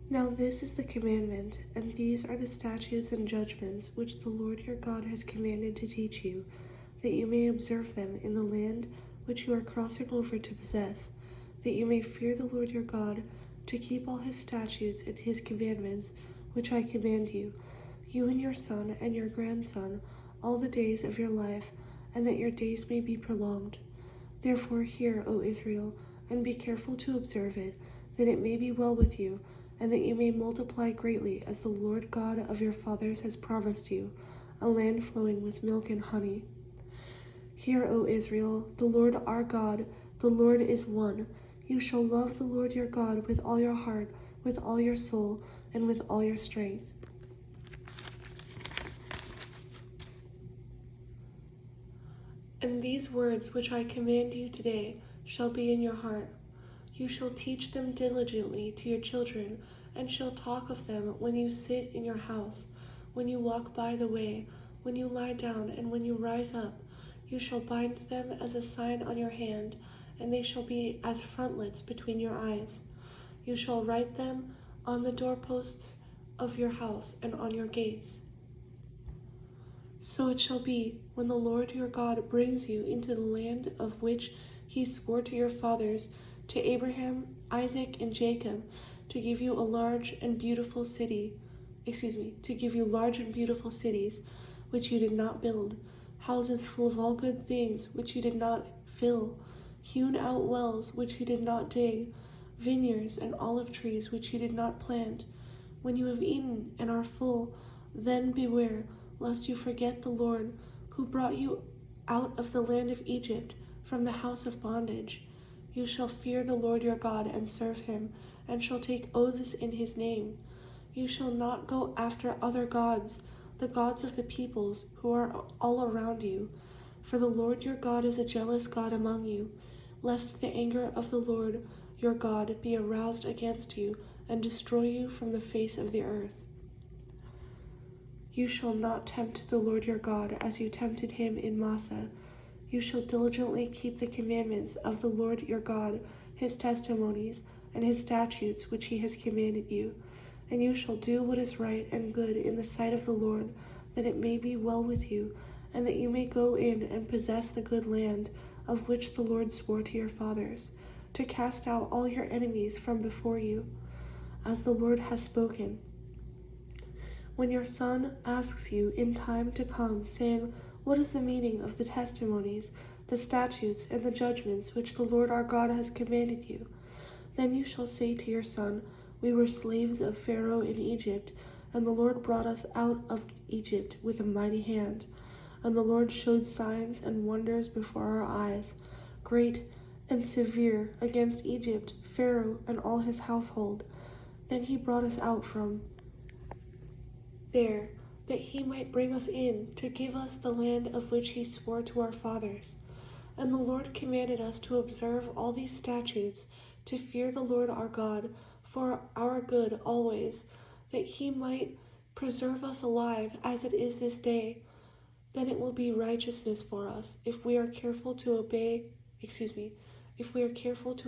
Now this is the commandment, and these are the statutes and judgments which the Lord your God has commanded to teach you, that you may observe them in the land which you are crossing over to possess, that you may fear the Lord your God, to keep all his statutes and his commandments, which I command you, you and your son and your grandson, all the days of your life, and that your days may be prolonged. Therefore hear, O Israel, and be careful to observe it, that it may be well with you, and that you may multiply greatly, as the Lord God of your fathers has promised you, a land flowing with milk and honey. Hear, O Israel, the Lord our God, the Lord is one. You shall love the Lord your God with all your heart, with all your soul, and with all your strength. And these words which I command you today shall be in your heart. You shall teach them diligently to your children, and shall talk of them when you sit in your house, when you walk by the way, when you lie down, and when you rise up. You shall bind them as a sign on your hand, and they shall be as frontlets between your eyes. You shall write them on the doorposts of your house and on your gates. So it shall be, when the Lord your God brings you into the land of which he swore to your fathers, to Abraham, Isaac, and Jacob, to give you large and beautiful cities, which you did not build, houses full of all good things, which you did not fill, hewn out wells, which you did not dig, vineyards and olive trees, which you did not plant. When you have eaten and are full, then beware, lest you forget the Lord, who brought you out of the land of Egypt, from the house of bondage. You shall fear the Lord your God and serve him, and shall take oaths in his name. You shall not go after other gods, the gods of the peoples who are all around you. For the Lord your God is a jealous God among you, lest the anger of the Lord your God be aroused against you, and destroy you from the face of the earth. You shall not tempt the Lord your God as you tempted him in Massah. You shall diligently keep the commandments of the Lord your God, his testimonies, and his statutes which he has commanded you. And you shall do what is right and good in the sight of the Lord, that it may be well with you, and that you may go in and possess the good land of which the Lord swore to your fathers, to cast out all your enemies from before you, as the Lord has spoken. When your son asks you in time to come, saying, what is the meaning of the testimonies, the statutes, and the judgments which the Lord our God has commanded you? Then you shall say to your son, we were slaves of Pharaoh in Egypt, and the Lord brought us out of Egypt with a mighty hand. And the Lord showed signs and wonders before our eyes, great and severe, against Egypt, Pharaoh, and all his household. Then he brought us out from there, that he might bring us in, to give us the land of which he swore to our fathers. And the Lord commanded us to observe all these statutes, to fear the Lord our God, for our good always, that he might preserve us alive as it is this day. Then it will be righteousness for us, if we are careful to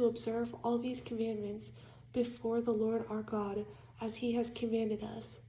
observe all these commandments before the Lord our God, as he has commanded us.